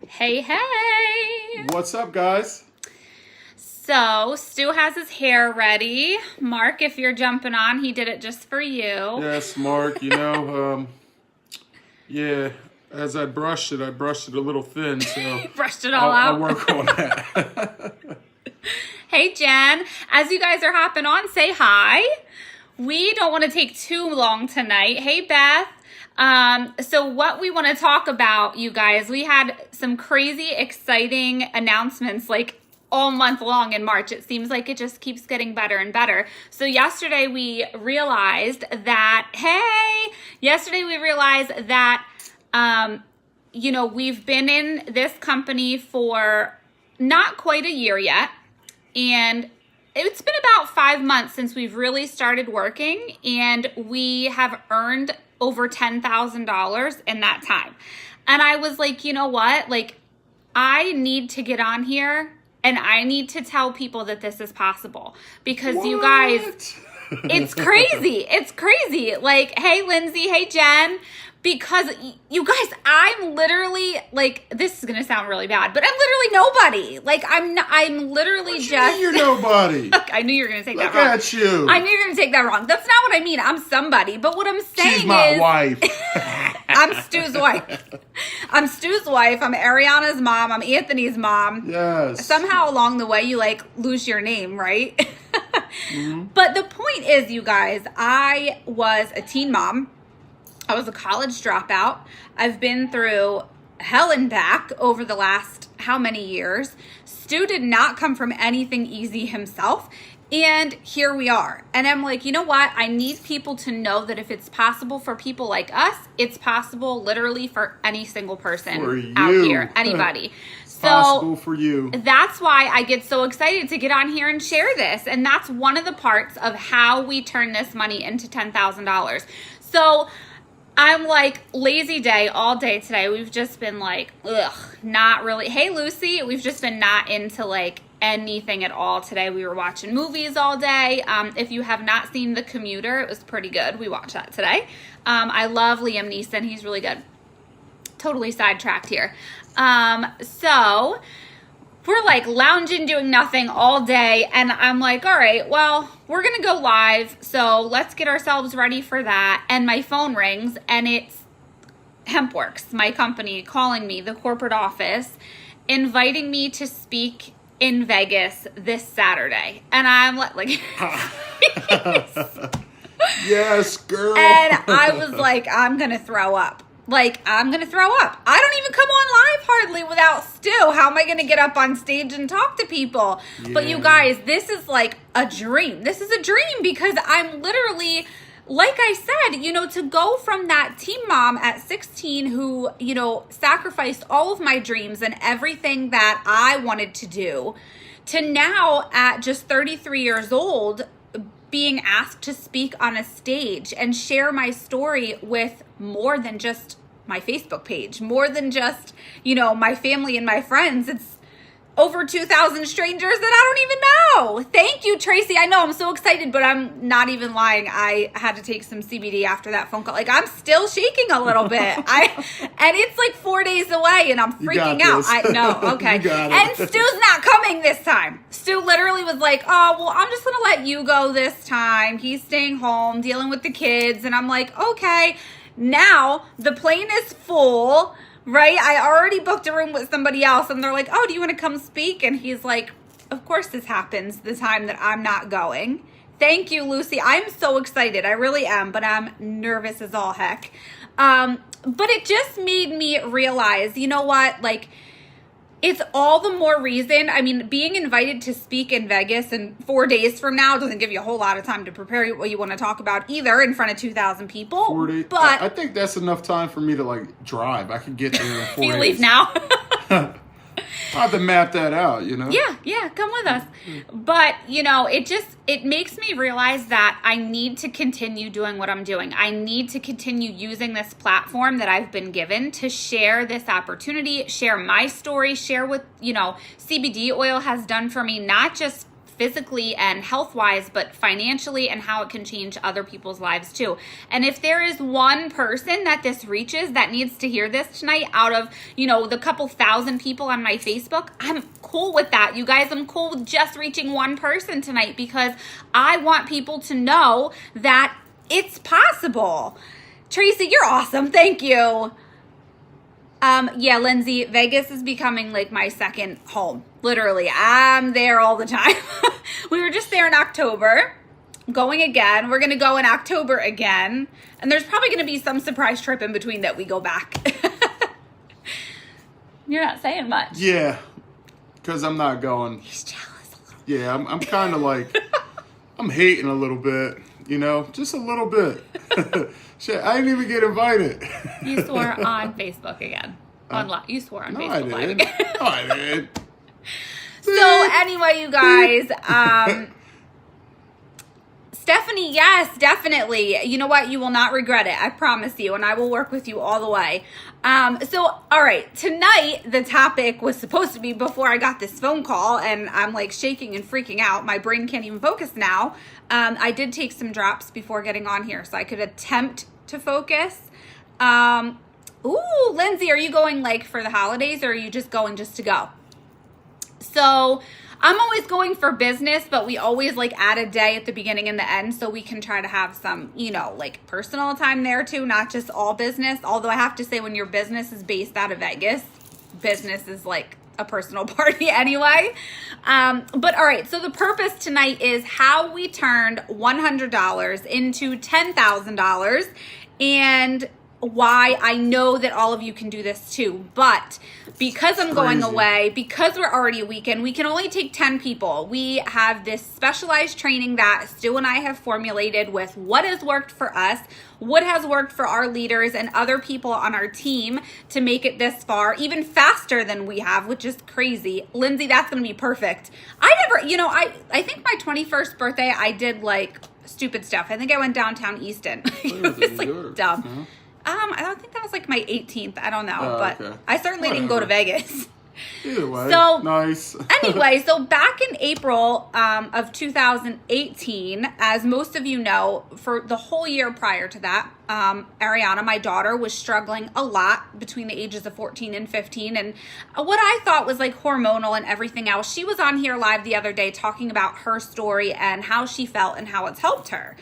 Hey, hey. What's up, guys? So, Stu has his hair ready. Mark, if you're jumping on, he did it just for you. Yes, Mark, yeah, as I brushed it a little thin, so Brushed it all out. I'll work on that. Hey, Jen. As you guys are hopping on, say hi. We don't want to take too long tonight. Hey, Beth. So what we want to talk about, you guys, we had some crazy exciting announcements like all month long in March. It seems like it just keeps getting better and better. So yesterday we realized that, we've been in this company for not quite a year yet. And it's been about 5 months since we've really started working, and we have earned over $10,000 in that time. And I was like, you know what? Like, I need to get on here and I need to tell people that this is possible because you guys, it's crazy. It's crazy. Like, hey, Lindsay, hey, Jen. Because you guys, I'm literally like, this is gonna sound really bad, but I'm literally nobody. Like, I'm literally just. You're nobody. I knew you were gonna take that Look wrong. at you. I knew you were gonna take that wrong. That's not what I mean. I'm somebody. But what I'm saying She's my is, wife. I'm Stu's wife. I'm Stu's wife. I'm Ariana's mom. I'm Anthony's mom. Yes. Somehow along the way, you like lose your name, right? Mm-hmm. But the point is, you guys, I was a teen mom. I was a college dropout. I've been through hell and back over the last how many years. Stu did not come from anything easy himself. And here we are. And I'm like, you know what? I need people to know that if it's possible for people like us, it's possible literally for any single person out here. Anybody. Possible for you. That's why I get so excited to get on here and share this. And that's one of the parts of how we turn this money into $10,000. So I'm like, lazy day all day today. We've just been like, not really. Hey, Lucy, we've just been not into like anything at all today. We were watching movies all day. If you have not seen The Commuter, it was pretty good. We watched that today. I love Liam Neeson. He's really good. Totally sidetracked here. So we're like lounging, doing nothing all day. And I'm like, all right, well, we're going to go live. So let's get ourselves ready for that. And my phone rings and it's HempWorx, my company, calling me, the corporate office, inviting me to speak in Vegas this Saturday. And I'm like, yes, girl. And I was like, I'm going to throw up. I'm going to throw up. I don't even come on live hardly without Stu. How am I going to get up on stage and talk to people? Yeah. But you guys, this is like a dream. This is a dream because I'm literally, like I said, to go from that teen mom at 16 who, sacrificed all of my dreams and everything that I wanted to do to now at just 33 years old, being asked to speak on a stage and share my story with more than just my Facebook page, more than just, my family and my friends. It's over 2,000 strangers that I don't even know. Thank you, Tracy. I know I'm so excited, but I'm not even lying. I had to take some CBD after that phone call. Like, I'm still shaking a little bit. And it's like 4 days away and I'm freaking out. I know. Okay. And Stu's not coming this time. Stu literally was like, oh, well, I'm just going to let you go this time. He's staying home, dealing with the kids. And I'm like, okay, now the plane is full. Right? I already booked a room with somebody else and they're like, oh, do you want to come speak? And he's like, of course this happens the time that I'm not going. Thank you, Lucy. I'm so excited. I really am, but I'm nervous as all heck. But it just made me realize, you know what? Like, it's all the more reason. I mean, being invited to speak in Vegas in 4 days from now doesn't give you a whole lot of time to prepare what you want to talk about either in front of 2,000 people. 40. But I think that's enough time for me to like drive. I can get there in 4 days. You leave now? I have to map that out, Yeah, come with us. But, it makes me realize that I need to continue doing what I'm doing. I need to continue using this platform that I've been given to share this opportunity, share my story, share what, CBD oil has done for me, not just physically and health-wise, but financially, and how it can change other people's lives too. And if there is one person that this reaches that needs to hear this tonight out of, the couple thousand people on my Facebook, I'm cool with that. You guys, I'm cool with just reaching one person tonight because I want people to know that it's possible. Tracy, you're awesome. Thank you. Yeah, Lindsay, Vegas is becoming like my second home. Literally, I'm there all the time. We were just there in October, going again. We're going to go in October again. And there's probably going to be some surprise trip in between that we go back. You're not saying much. Yeah, because I'm not going. He's jealous a little. Yeah, I'm kind of like, I'm hating a little bit, just a little bit. Shit, I didn't even get invited. You swore on Facebook again. You swore on no, Facebook Live I again. didn't. No, I didn't. So anyway, you guys, Stephanie, yes, definitely. You know what? You will not regret it. I promise you. And I will work with you all the way. So, all right. Tonight, the topic was supposed to be before I got this phone call. And I'm like shaking and freaking out. My brain can't even focus now. I did take some drops before getting on here so I could attempt to focus. Ooh, Lindsay, are you going like for the holidays or are you just going just to go? So I'm always going for business, but we always like add a day at the beginning and the end so we can try to have some, like personal time there too, not just all business. Although I have to say when your business is based out of Vegas, business is like a personal party anyway. But all right, so the purpose tonight is how we turned $100 into $10,000 and why I know that all of you can do this too. But because I'm going away, because we're already a weekend, we can only take 10 people. We have this specialized training that Stu and I have formulated with what has worked for us, what has worked for our leaders and other people on our team to make it this far, even faster than we have, which is crazy. Lindsay, that's going to be perfect. I think my 21st birthday, I did like stupid stuff. I think I went downtown Easton. It was like dumb. Huh? I don't think that was like my 18th. I don't know, but okay. I certainly didn't go to Vegas. Either way, so nice. Anyway, so back in April of 2018, as most of you know, for the whole year prior to that, Ariana, my daughter, was struggling a lot between the ages of 14 and 15. And what I thought was like hormonal and everything else. She was on here live the other day talking about her story and how she felt and how it's helped her.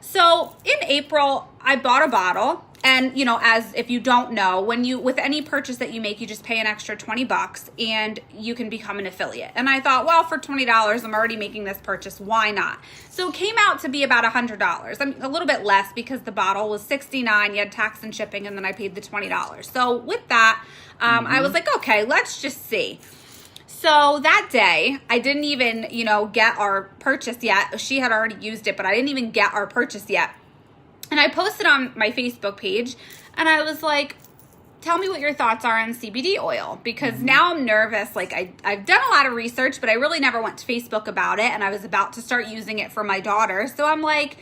So in April, I bought a bottle. And, as if you don't know, with any purchase that you make, you just pay an extra $20 and you can become an affiliate. And I thought, well, for $20, I'm already making this purchase. Why not? So it came out to be about $100. I mean, a little bit less because the bottle was $69. You had tax and shipping, and then I paid the $20. So with that, I was like, okay, let's just see. So that day, I didn't even, get our purchase yet. She had already used it, but I didn't even get our purchase yet. And I posted on my Facebook page and I was like, tell me what your thoughts are on CBD oil, because now I'm nervous. Like I've done a lot of research, but I really never went to Facebook about it. And I was about to start using it for my daughter. So I'm like,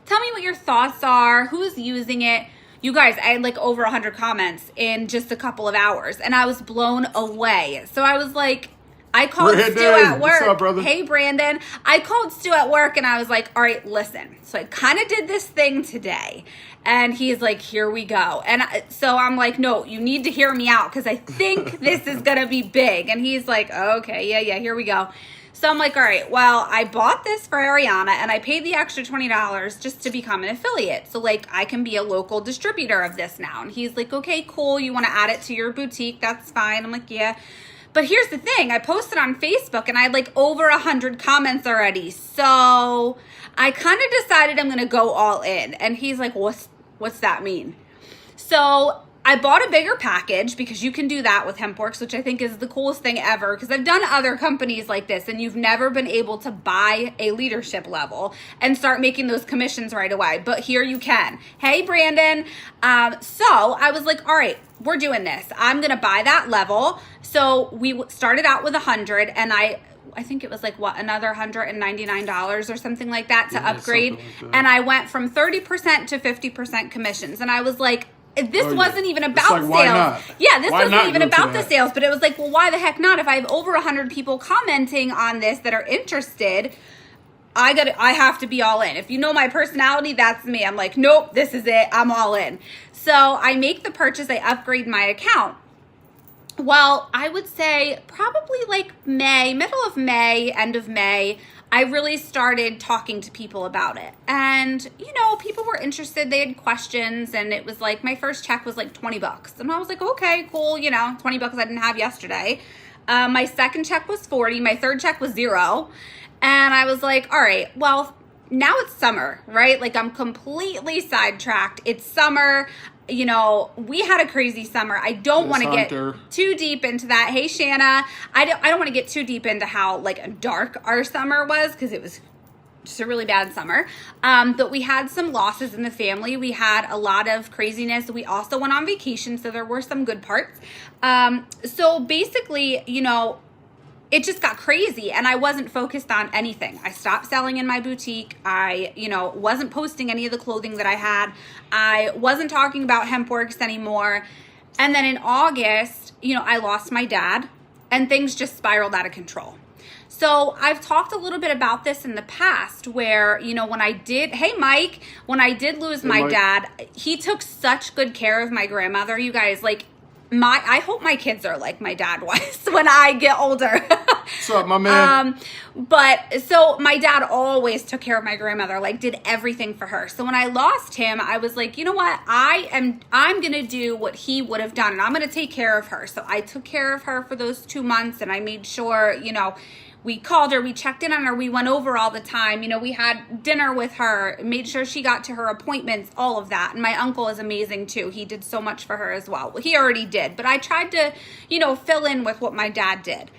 tell me what your thoughts are. Who's using it? You guys, I had like over 100 comments in just a couple of hours and I was blown away. So I was like, I called Brandon, Stu at work. what's up, brother? Hey, Brandon. I called Stu at work and I was like, all right, listen. So I kind of did this thing today. And he's like, here we go. And so I'm like, no, you need to hear me out because I think this is going to be big. And he's like, okay, yeah, here we go. So I'm like, all right, well, I bought this for Ariana and I paid the extra $20 just to become an affiliate. So like I can be a local distributor of this now. And he's like, okay, cool. You want to add it to your boutique? That's fine. I'm like, yeah. But here's the thing, I posted on Facebook and I had like over 100 comments already. So I kind of decided I'm going to go all in. And he's like, what's that mean? So I bought a bigger package because you can do that with HempWorx, which I think is the coolest thing ever because I've done other companies like this and you've never been able to buy a leadership level and start making those commissions right away. But here you can. Hey, Brandon. So I was like, all right, we're doing this. I'm going to buy that level. So we started out with 100 and I think it was like another $199 or something like that to upgrade. Like that. And I went from 30% to 50% commissions. And I was like, this wasn't even about like, sales. why not? Yeah, this Why wasn't not even go to about the that? sales, but it was like, well, why the heck not? If I have over 100 people commenting on this that are interested, I have to be all in. If you know my personality, that's me. I'm like, nope, this is it. I'm all in. So I make the purchase. I upgrade my account. Well, I would say probably like May, middle of May, end of May, I really started talking to people about it. And, people were interested. They had questions. And it was like, my first check was like $20. And I was like, okay, cool. $20 I didn't have yesterday. My second check was $40. My third check was $0. And I was like, all right, well, now it's summer, right? Like I'm completely sidetracked. It's summer. We had a crazy summer. I don't want to get too deep into that. Hey, Shanna, I don't want to get too deep into how like dark our summer was because it was just a really bad summer. But we had some losses in the family. We had a lot of craziness. We also went on vacation, so there were some good parts. So basically, it just got crazy and I wasn't focused on anything. I stopped selling in my boutique. I, wasn't posting any of the clothing that I had. I wasn't talking about HempWorx anymore. And then in August, I lost my dad and things just spiraled out of control. So I've talked a little bit about this in the past where, when I did, hey, Mike, when I did lose my dad, he took such good care of my grandmother. You guys, like, I hope my kids are like my dad was when I get older. What's up, my man? But so my dad always took care of my grandmother, like did everything for her. So when I lost him, I was like, you know what? I'm going to do what he would have done and I'm going to take care of her. So I took care of her for those 2 months and I made sure, we called her, we checked in on her, we went over all the time. We had dinner with her, made sure she got to her appointments, all of that. And my uncle is amazing too. He did so much for her as well. Well, he already did, but I tried to, fill in with what my dad did.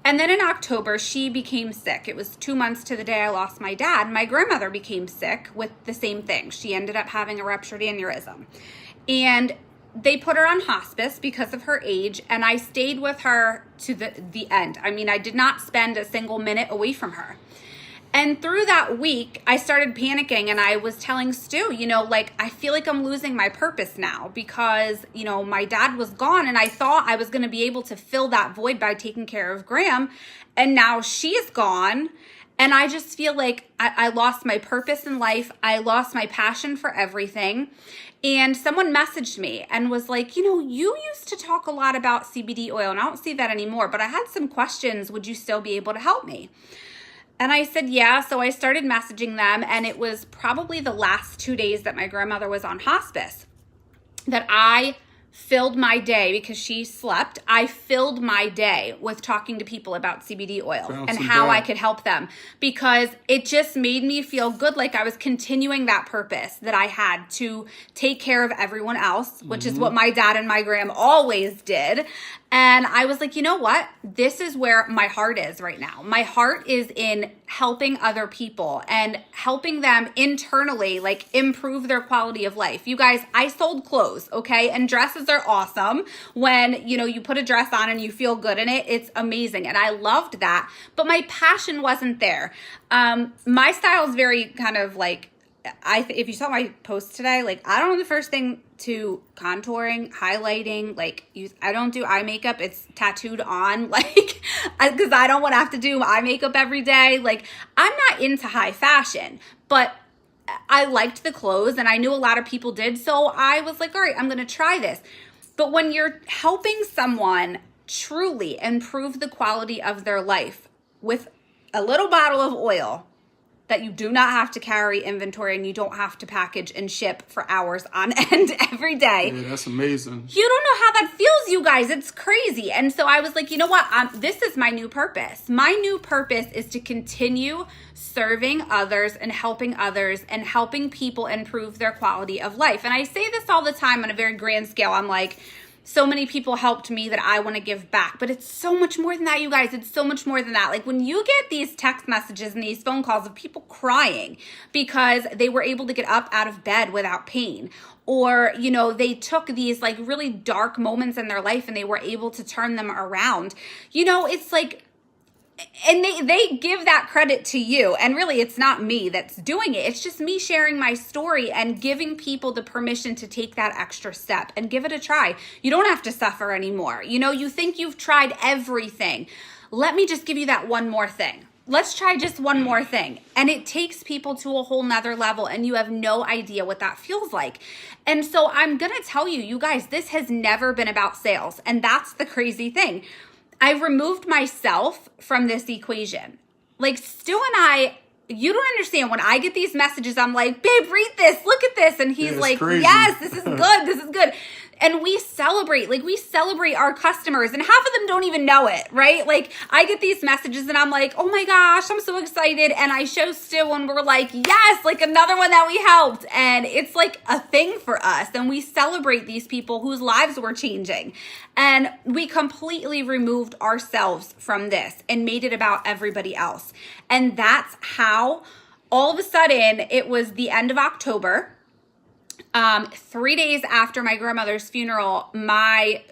And then in October, she became sick. It was 2 months to the day I lost my dad. My grandmother became sick with the same thing. She ended up having a ruptured aneurysm. And they put her on hospice because of her age, and I stayed with her to the end. I mean, I did not spend a single minute away from her. And through that week, I started panicking, and I was telling Stu, I feel like I'm losing my purpose now because, my dad was gone, and I thought I was going to be able to fill that void by taking care of Graham, and now she's gone. And I just feel like I lost my purpose in life. I lost my passion for everything. And someone messaged me and was like, you used to talk a lot about CBD oil and I don't see that anymore, but I had some questions. Would you still be able to help me? And I said, yeah. So I started messaging them and it was probably the last 2 days that my grandmother was on hospice that I filled my day because she slept. I filled my day with talking to people about CBD oil and how I could help them because it just made me feel good. Like I was continuing that purpose that I had to take care of everyone else, which is what my dad and my gram always did. And I was like, you know what? This is where my heart is right now. My heart is in helping other people and helping them internally, like improve their quality of life. You guys, I sold clothes, okay? And dresses are awesome. When, you put a dress on and you feel good in it, it's amazing. And I loved that, but my passion wasn't there. My style is very kind of like, if you saw my post today, like I don't know the first thing to contouring, highlighting, I don't do eye makeup. It's tattooed on, because I don't want to have to do eye makeup every day. Like I'm not into high fashion, but I liked the clothes and I knew a lot of people did. So I was like, all right, I'm going to try this. But when you're helping someone truly improve the quality of their life with a little bottle of oil that you do not have to carry inventory and you don't have to package and ship for hours on end every day. Yeah, that's amazing. You don't know how that feels, you guys. It's crazy. And so I was like, you know what? This is my new purpose. My new purpose is to continue serving others and helping people improve their quality of life. And I say this all the time on a very grand scale. I'm like, so many people helped me that I want to give back. But it's so much more than that, you guys. It's so much more than that. Like when you get these text messages and these phone calls of people crying because they were able to get up out of bed without pain, or, they took these like really dark moments in their life and they were able to turn them around. It's like, And they give that credit to you. And really, it's not me that's doing it. It's just me sharing my story and giving people the permission to take that extra step and give it a try. You don't have to suffer anymore. You know, you think you've tried everything. Let me just give you that one more thing. Let's try just one more thing. And it takes people to a whole nother level, and you have no idea what that feels like. And so I'm going to tell you, you guys, this has never been about sales. And that's the crazy thing. I removed myself from this equation. Like Stu and I, you don't understand. When I get these messages, I'm like, babe, read this, look at this. And he's like, crazy. yes, this is good. This is good. And we celebrate our customers, and half of them don't even know it, right? Like I get these messages and I'm like, oh my gosh, I'm so excited. And I show Stu and we're like, yes, like another one that we helped. And it's like a thing for us. And we celebrate these people whose lives were changing. And we completely removed ourselves from this and made it about everybody else. And that's how all of a sudden it was the end of October. 3 days after my grandmother's funeral, my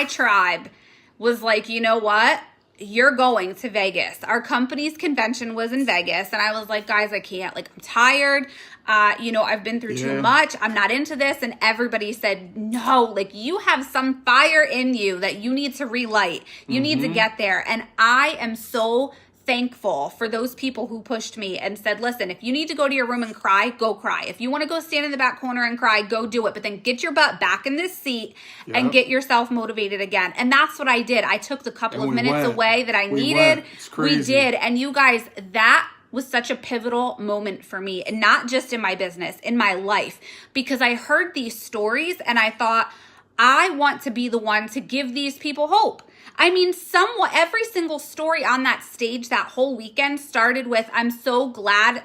tribe was like, you know what? You're going to Vegas. Our company's convention was in Vegas. And I was like, guys, I can't. Like, I'm tired. I've been through too much. I'm not into this. And everybody said, no, like you have some fire in you that you need to relight. You need to get there. And I am so thankful for those people who pushed me and said, listen, if you need to go to your room and cry, go cry. If you want to go stand in the back corner and cry, go do it. But then get your butt back in this seat and get yourself motivated again. And that's what I did. I took the couple of minutes away that I needed. We did. And you guys, that was such a pivotal moment for me, and not just in my business, in my life, because I heard these stories and I thought, I want to be the one to give these people hope. I mean, every single story on that stage that whole weekend started with, I'm so glad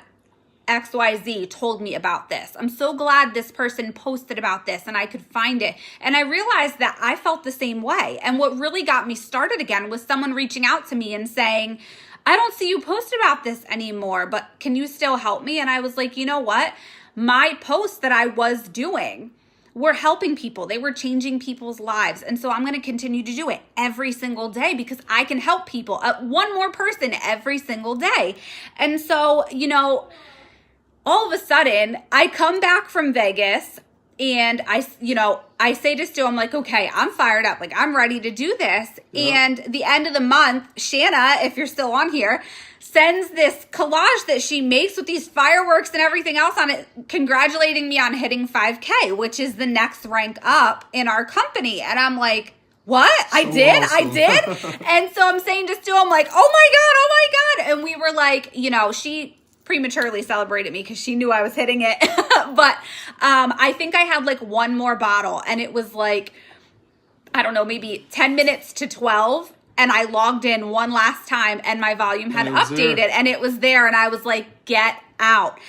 XYZ told me about this. I'm so glad this person posted about this and I could find it. And I realized that I felt the same way. And what really got me started again was someone reaching out to me and saying, I don't see you post about this anymore, but can you still help me? And I was like, you know what? My posts that I was doing were helping people. They were changing people's lives. And so I'm going to continue to do it every single day because I can help people, one more person every single day. And so, all of a sudden I come back from Vegas and I say to Stu, I'm like, okay, I'm fired up. Like I'm ready to do this. Yep. And the end of the month, Shanna, if you're still on here, sends this collage that she makes with these fireworks and everything else on it, congratulating me on hitting 5K, which is the next rank up in our company. And I'm like, what? I did? And so I'm saying to Stu, I'm like, oh my God. And we were like, she prematurely celebrated me because she knew I was hitting it. But I think I had like one more bottle and it was like, I don't know, maybe 10 minutes to 12. And I logged in one last time and my volume had updated and it was there. And I was like, get out.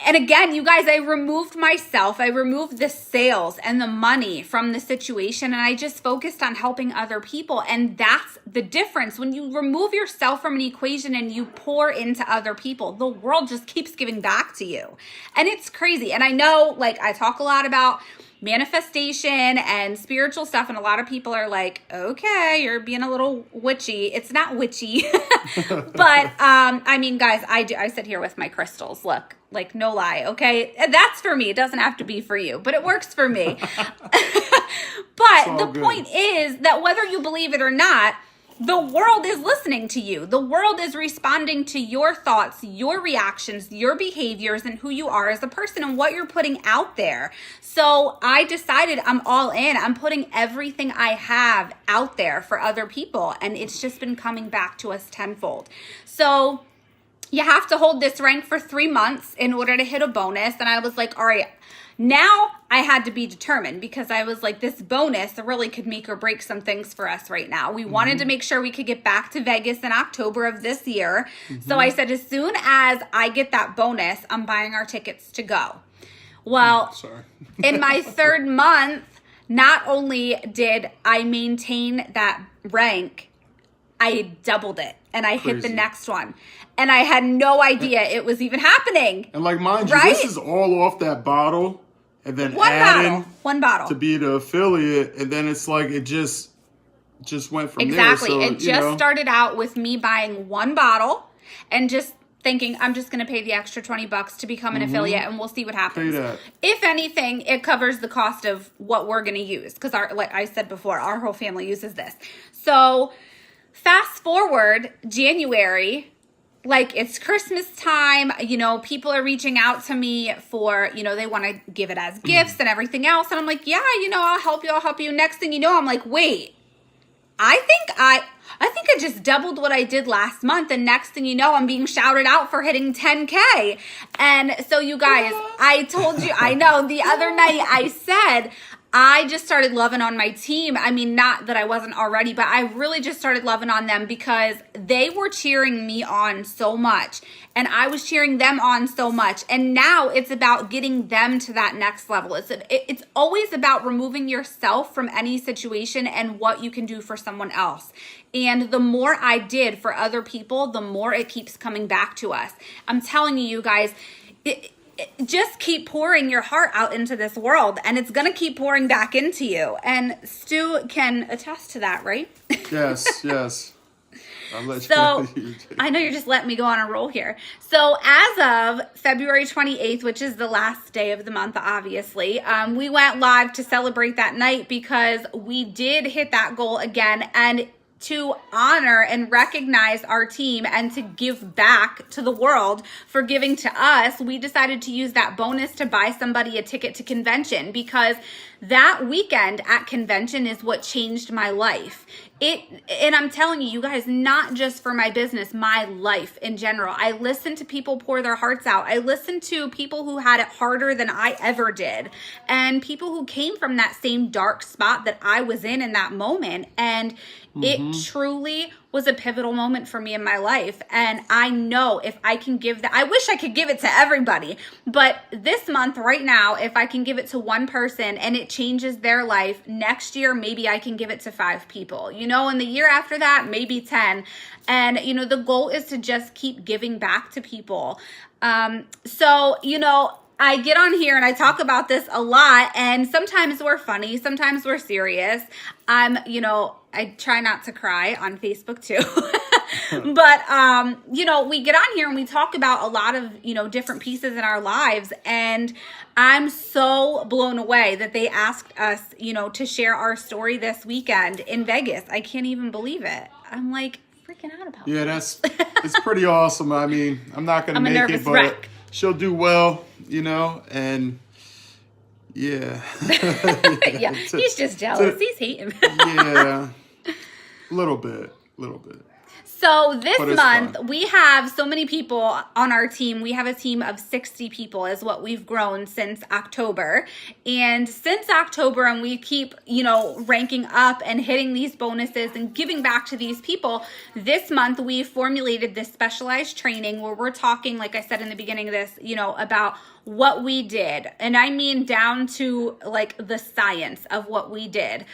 And again, you guys, I removed myself. I removed the sales and the money from the situation. And I just focused on helping other people. And that's the difference. When you remove yourself from an equation and you pour into other people, the world just keeps giving back to you. And it's crazy. And I know, like, I talk a lot about manifestation and spiritual stuff, and a lot of people are like, okay, you're being a little witchy. It's not witchy. But I mean, guys, I sit here with my crystals. Look, like, no lie, okay? That's for me. It doesn't have to be for you, but it works for me. But the point is that whether you believe it or not, the world is listening to you. The world is responding to your thoughts, your reactions, your behaviors, and who you are as a person and what you're putting out there. So I decided I'm all in. I'm putting everything I have out there for other people. And it's just been coming back to us tenfold. So you have to hold this rank for 3 months in order to hit a bonus. And I was like, all right, now I had to be determined because I was like, this bonus really could make or break some things for us right now. We wanted to make sure we could get back to Vegas in October of this year. So I said, as soon as I get that bonus, I'm buying our tickets to go. Well, in my 3rd month, not only did I maintain that rank, I doubled it and I hit the next one. And I had no idea it was even happening. And like, mind you, this is all off that bottle. And then one bottle to be the affiliate. And then it's like, it just just went from exactly. there. So, it just started out with me buying one bottle and just thinking I'm just going to pay the extra $20 to become an affiliate, and we'll see what happens. If anything, it covers the cost of what we're going to use, because like I said before, our whole family uses this. So fast forward January, like it's Christmas time, you know, people are reaching out to me for, you know, they want to give it as gifts and everything else. And I'm like, yeah, you know, I'll help you. Next thing you know, I'm like, wait, I think I just doubled what I did last month. And next thing you know, I'm being shouted out for hitting 10K. And so you guys, I told you, I know the other night I said, I just started loving on my team. I mean, not that I wasn't already, but I really just started loving on them because they were cheering me on so much and I was cheering them on so much. And now it's about getting them to that next level. It's always about removing yourself from any situation and what you can do for someone else. And the more I did for other people, the more it keeps coming back to us. I'm telling you, you guys, just keep pouring your heart out into this world and it's going to keep pouring back into you. And Stu can attest to that, right? Yes. I'll let so you I know you're just letting me go on a roll here. So as of February 28th, which is the last day of the month, obviously, we went live to celebrate that night because we did hit that goal again. And to honor and recognize our team and to give back to the world for giving to us, we decided to use that bonus to buy somebody a ticket to convention, because that weekend at convention is what changed my life. And I'm telling you, you guys, not just for my business, my life in general. I listened to people pour their hearts out. I listened to people who had it harder than I ever did, and people who came from that same dark spot that I was in that moment. And it truly was a pivotal moment for me in my life. And I know if I can give that, I wish I could give it to everybody, but this month right now, if I can give it to one person and it changes their life, next year, maybe I can give it to 5 people, you know, and the year after that, maybe 10. And, you know, the goal is to just keep giving back to people. So, you know, I get on here and I talk about this a lot, and sometimes we're funny, sometimes we're serious. You know, I try not to cry on Facebook too. But, you know, we get on here and we talk about a lot of, you know, different pieces in our lives. And I'm so blown away that they asked us, you know, to share our story this weekend in Vegas. I can't even believe it. I'm like freaking out about it. Yeah, it's pretty awesome. I mean, I'm not going to make it, but wreck. She'll do well, you know, and yeah. Yeah, he's just jealous. He's hating. Yeah, a little bit. So this month, we have so many people on our team. We have a team of 60 people is what we've grown since October. And since October, and we keep, you know, ranking up and hitting these bonuses and giving back to these people. This month, we formulated this specialized training where we're talking, like I said in the beginning of this, you know, about what we did. And I mean down to like the science of what we did.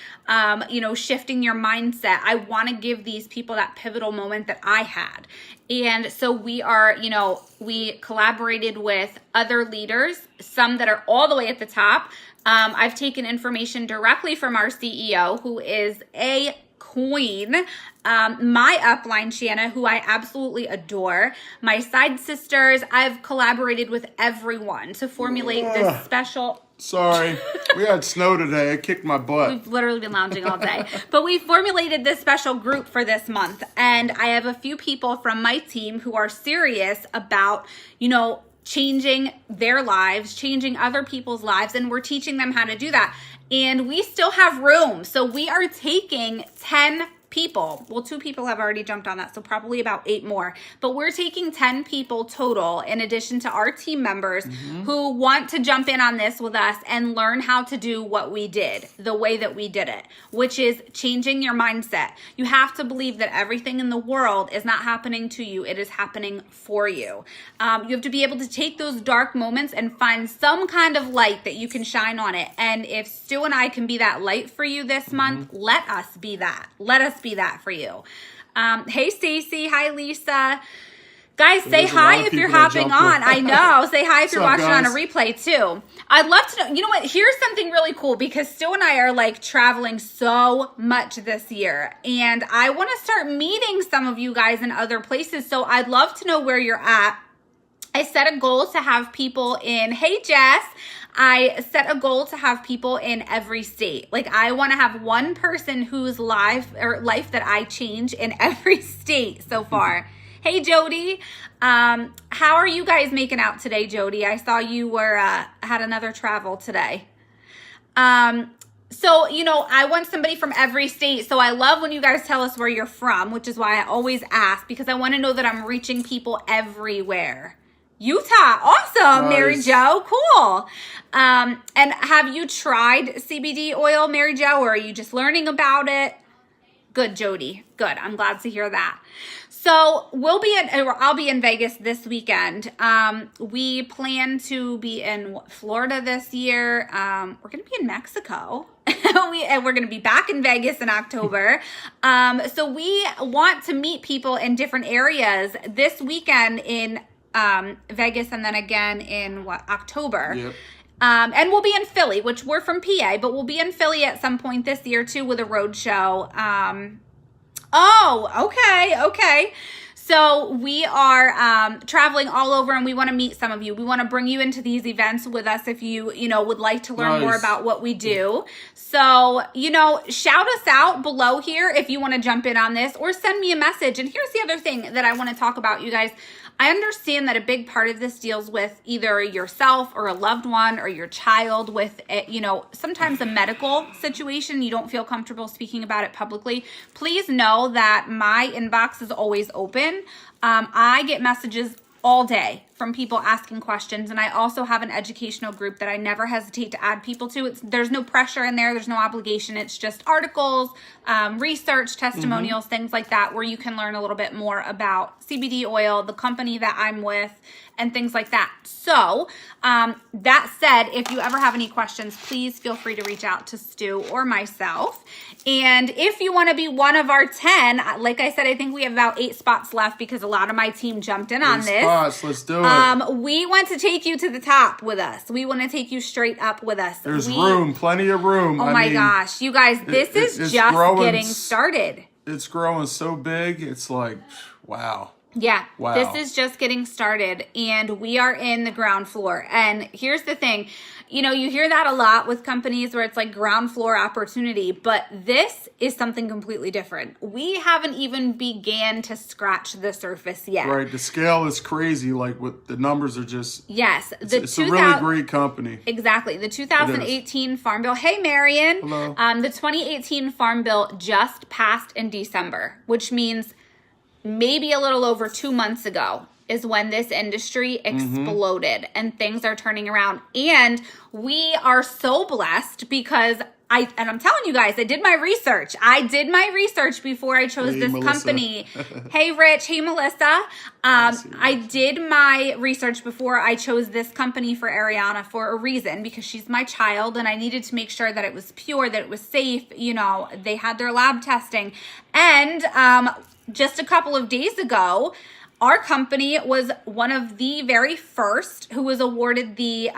You know, shifting your mindset. I want to give these people that pivotal moment that I had. And so we are, you know, we collaborated with other leaders, some that are all the way at the top. I've taken information directly from our CEO, who is a queen, my upline, Shanna, who I absolutely adore, my side sisters. I've collaborated with everyone to formulate this special... Sorry, we had snow today. It kicked my butt. We've literally been lounging all day. But we formulated this special group for this month. And I have a few people from my team who are serious about, you know, changing their lives, changing other people's lives, and we're teaching them how to do that. And we still have room. So we are taking 10 people. Well, 2 people have already jumped on that, so probably about 8 more. But we're taking 10 people total in addition to our team members who want to jump in on this with us and learn how to do what we did, the way that we did it, which is changing your mindset. You have to believe that everything in the world is not happening to you. It is happening for you. You have to be able to take those dark moments and find some kind of light that you can shine on it. And if Stu and I can be that light for you this month, let us be that. Let us be that for you. Hey, Stacy. Hi, Lisa. Guys, say there's a lot hi of if you're people that hopping jump on. I know. Say hi if you're What's up, watching on a guys? replay too. I'd love to know. You know what? Here's something really cool because Stu and I are like traveling so much this year. And I want to start meeting some of you guys in other places. So I'd love to know where you're at. I set a goal to have people in, hey Jess, I set a goal to have people in every state. Like I want to have one person whose life that I change in every state so far. Hey Jody, how are you guys making out today, Jody? I saw you were had another travel today. So, you know, I want somebody from every state. So I love when you guys tell us where you're from, which is why I always ask because I want to know that I'm reaching people everywhere. Utah, awesome, Nice. Mary Jo, cool. And have you tried CBD oil, Mary Jo, or are you just learning about it? Good, Jody, good. I'm glad to hear that. So I'll be in Vegas this weekend. We plan to be in Florida this year. We're going to be in Mexico. And we're going to be back in Vegas in October. So we want to meet people in different areas this weekend in Vegas and then again in October. Yep. And we'll be in Philly, which we're from PA, but we'll be in Philly at some point this year too with a road show. Okay. So we are traveling all over and we want to meet some of you. We want to bring you into these events with us if you would like to learn more about what we do. So, shout us out below here if you want to jump in on this or send me a message. And here's the other thing that I want to talk about, you guys. I understand that a big part of this deals with either yourself or a loved one or your child with, sometimes a medical situation. You don't feel comfortable speaking about it publicly. Please know that my inbox is always open. I get messages all day from people asking questions. And I also have an educational group that I never hesitate to add people to. There's no pressure in there. There's no obligation. It's just articles, research, testimonials, things like that, where you can learn a little bit more about CBD oil, the company that I'm with, and things like that. So that said, if you ever have any questions, please feel free to reach out to Stu or myself. And if you want to be one of our 10, like I said, I think we have about 8 spots left because a lot of my team jumped in on this. Spots, let's do it. We want to take you to the top with us. We want to take you straight up with us. There's room, plenty of room. Oh my gosh, you guys, this is just getting started. It's growing so big. It's like, wow. Yeah, wow. This is just getting started and we are in the ground floor. And here's the thing, you hear that a lot with companies where it's like ground floor opportunity, but this is something completely different. We haven't even began to scratch the surface yet. Right, the scale is crazy. Like what the numbers are just. Yes, it's a really great company. Exactly, the 2018 Farm Bill. Hey, Marion. Hello. The 2018 Farm Bill just passed in December, which means maybe a little over 2 months ago is when this industry exploded and things are turning around. And we are so blessed because I'm telling you guys, I did my research. I did my research before I chose this Melissa. company. Hey, Rich. Hey, Melissa. I did my research before I chose this company for Ariana for a reason, because she's my child and I needed to make sure that it was pure, that it was safe. They had their lab testing. And just a couple of days ago, our company was one of the very first who was awarded the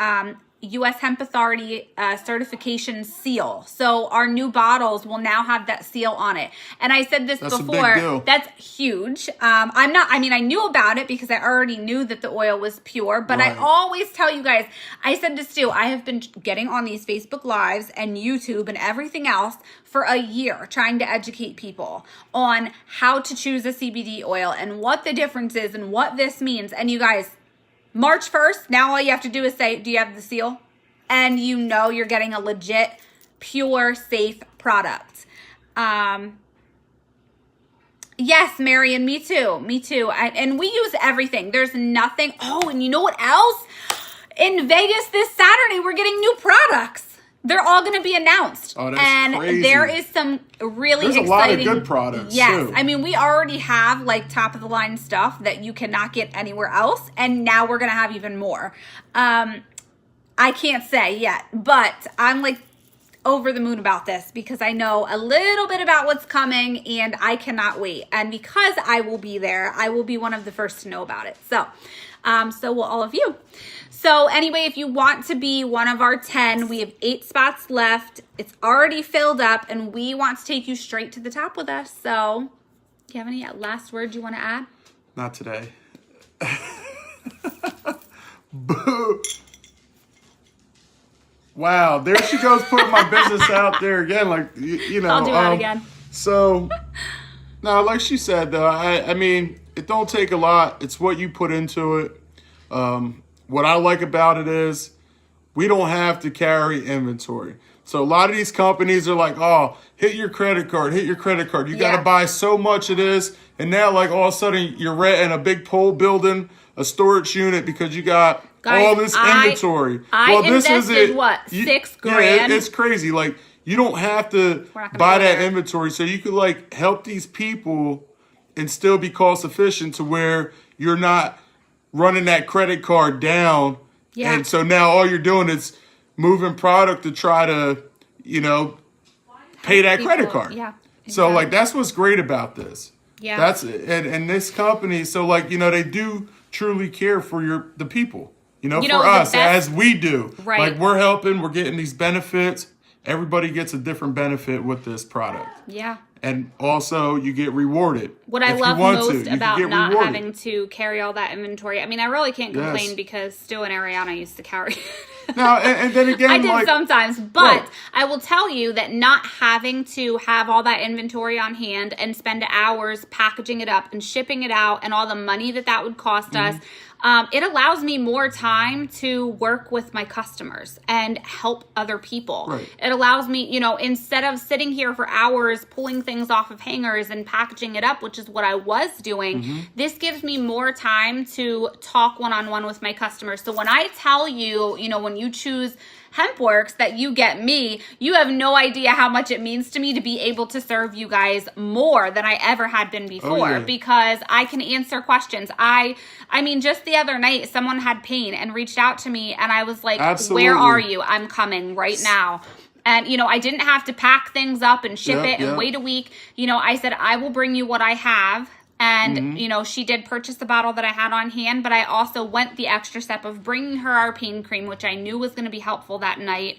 U.S. Hemp Authority certification seal. So our new bottles will now have that seal on it. And I said this That's before. a big deal. That's huge. I knew about it because I already knew that the oil was pure, but Right. I always tell you guys, I said to Stu, I have been getting on these Facebook Lives and YouTube and everything else for a year trying to educate people on how to choose a CBD oil and what the difference is and what this means. And you guys, March 1st, now all you have to do is say, do you have the seal? And you're getting a legit, pure, safe product. Yes, Marion, me too. And we use everything. There's nothing. Oh, and you know what else? In Vegas this Saturday, we're getting new products. They're all going to be announced. Oh, that's and crazy. There is some really There's exciting. a lot of good products, Yes. too. I mean, we already have like top of the line stuff that you cannot get anywhere else. And now we're going to have even more. I can't say yet, but I'm like, over the moon about this because I know a little bit about what's coming and I cannot wait. And because I will be there, I will be one of the first to know about it. So, so will all of you. So anyway, if you want to be one of our 10, we have 8 spots left. It's already filled up and we want to take you straight to the top with us. So do you have any last words you want to add? Not today. Boo. Wow, there she goes putting my business out there again. Like, you know. I'll do that again. So, no, like she said, though, I mean, it don't take a lot. It's what you put into it. What I like about it is we don't have to carry inventory. So a lot of these companies are like, oh, hit your credit card. You got to buy so much of this. And now, like, all of a sudden, you're renting a big pole building, a storage unit because you got all this inventory. I invested, what, $6,000? Yeah, it's crazy. Like, you don't have to buy that inventory. So you could, like, help these people and still be cost efficient to where you're not running that credit card down. Yeah. And so now all you're doing is moving product to try to, you know, pay that credit card. Yeah. Exactly. So, like, that's what's great about this. Yeah. That's and this company, so, like, you know, they do truly care for the people, you know for us, as we do. Right. Like, we're helping, we're getting these benefits. Everybody gets a different benefit with this product. Yeah. And also, you get rewarded. What I love most about not having to carry all that inventory, I mean, I really can't complain because Stu and Ariana used to carry it. No, and then again, I did sometimes, but I will tell you that not having to have all that inventory on hand and spend hours packaging it up and shipping it out and all the money that would cost us, it allows me more time to work with my customers and help other people. Right. It allows me, you know, instead of sitting here for hours pulling things off of hangers and packaging it up, which is what I was doing, this gives me more time to talk one-on-one with my customers. So when I tell you, you know, when you choose HempWorx that you get me, you have no idea how much it means to me to be able to serve you guys more than I ever had been before because I can answer questions. I mean, just the other night, someone had pain and reached out to me and I was like, Where are you? I'm coming right now. And, you know, I didn't have to pack things up and ship it and wait a week. You know, I said, I will bring you what I have. And, you know, she did purchase the bottle that I had on hand, but I also went the extra step of bringing her our pain cream, which I knew was going to be helpful that night.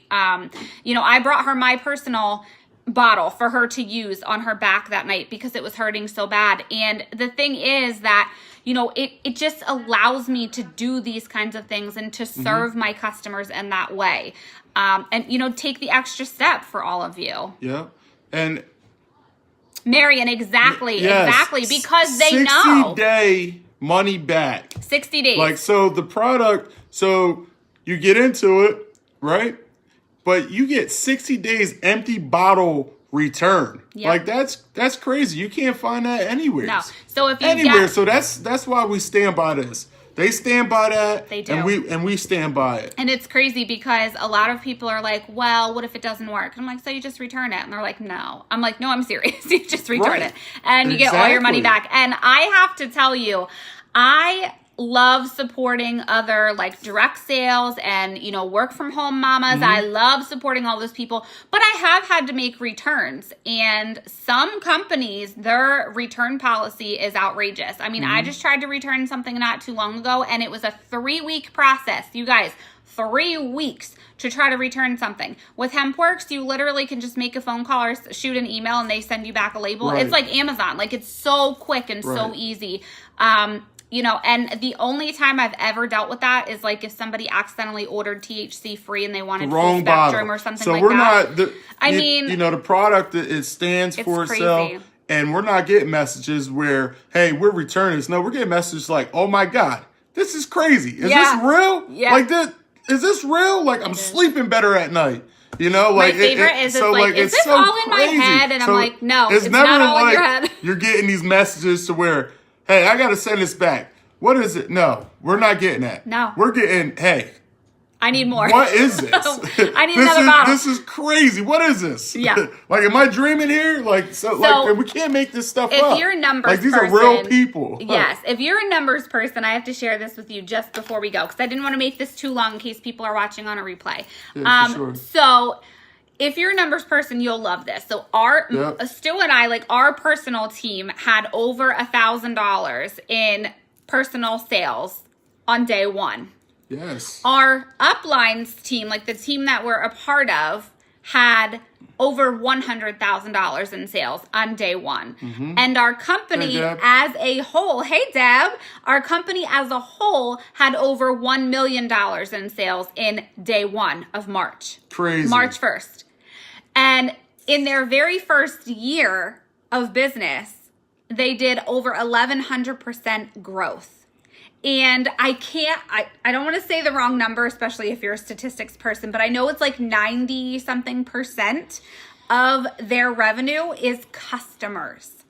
You know, I brought her my personal bottle for her to use on her back that night because it was hurting so bad. And the thing is that, you know, it just allows me to do these kinds of things and to serve my customers in that way. And, you know, take the extra step for all of you. Yeah. And Marion, exactly, because they know. 60-day money back. 60 days. Like, so the product, so you get into it, right? But you get 60 days empty bottle return. Yep. Like, that's crazy. You can't find that anywhere. No. So if you anywhere. So that's why we stand by this. They stand by that. They do. And we stand by it. And it's crazy because a lot of people are like, well, what if it doesn't work? And I'm like, so you just return it. And they're like, no. I'm like, no, I'm serious. You just return it. And you get all your money back. And I have to tell you, I love supporting other like direct sales and, you know, work from home mamas. I love supporting all those people, but I have had to make returns, and some companies, their return policy is outrageous. I mean, I just tried to return something not too long ago and it was a 3-week process. You guys, 3 weeks to try to return something. With HempWorx, you literally can just make a phone call or shoot an email and they send you back a label. It's like Amazon. Like, it's so quick and so easy. You know, and the only time I've ever dealt with that is like if somebody accidentally ordered THC free and they wanted full spectrum or something like that. So we're not, I mean, you know, the product, it stands for itself. And we're not getting messages where, hey, we're returning this. No, we're getting messages like, oh my God, this is crazy. Is this real? Yeah. Like, is this real? Like, I'm sleeping better at night. You know, like, my favorite is so like, is this all in my head? And I'm like, no, it's never not all like in your head. You're getting these messages to where, hey, I got to send this back. What is it? No, we're not getting that. No. We're getting, hey. I need more. What is this? I need another bottle. This is crazy. What is this? Yeah. Like, am I dreaming here? Like, like, we can't make this stuff up. If you're a numbers person. Like, these are real people. Yes. If you're a numbers person, I have to share this with you just before we go, because I didn't want to make this too long in case people are watching on a replay. Yeah, for sure. So if you're a numbers person, you'll love this. So our Stu and I, like our personal team, had over $1,000 in personal sales on day one. Yes. Our uplines team, like the team that we're a part of, had over $100,000 in sales on day one. And our company as a whole, hey Deb, our company as a whole had over $1 million in sales in day one of March. Crazy. March 1st. And in their very first year of business, they did over 1,100% growth. And I don't want to say the wrong number, especially if you're a statistics person, but I know it's like 90 something percent of their revenue is customers.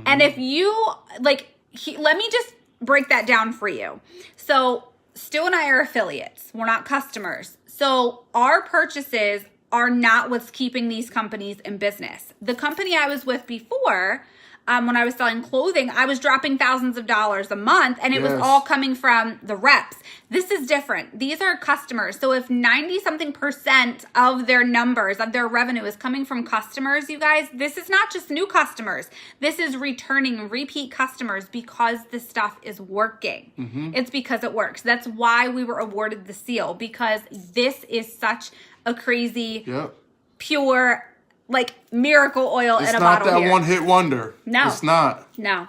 And if you let me just break that down for you. So Stu and I are affiliates. We're not customers. So our purchases are not what's keeping these companies in business. The company I was with before, when I was selling clothing, I was dropping thousands of dollars a month, and it was all coming from the reps. This is different. These are customers. So if 90 something percent of their numbers, of their revenue is coming from customers, you guys, this is not just new customers. This is returning repeat customers because this stuff is working. It's because it works. That's why we were awarded the seal, because this is such a crazy, pure, like miracle oil in a bottle. It's not that one-hit wonder. No. It's not. No.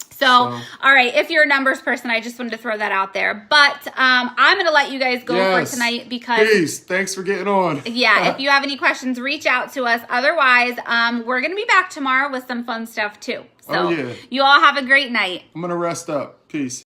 So, all right, if you're a numbers person, I just wanted to throw that out there. But I'm going to let you guys go for tonight because... Peace. Thanks for getting on. Yeah, if you have any questions, reach out to us. Otherwise, we're going to be back tomorrow with some fun stuff too. So you all have a great night. I'm going to rest up. Peace.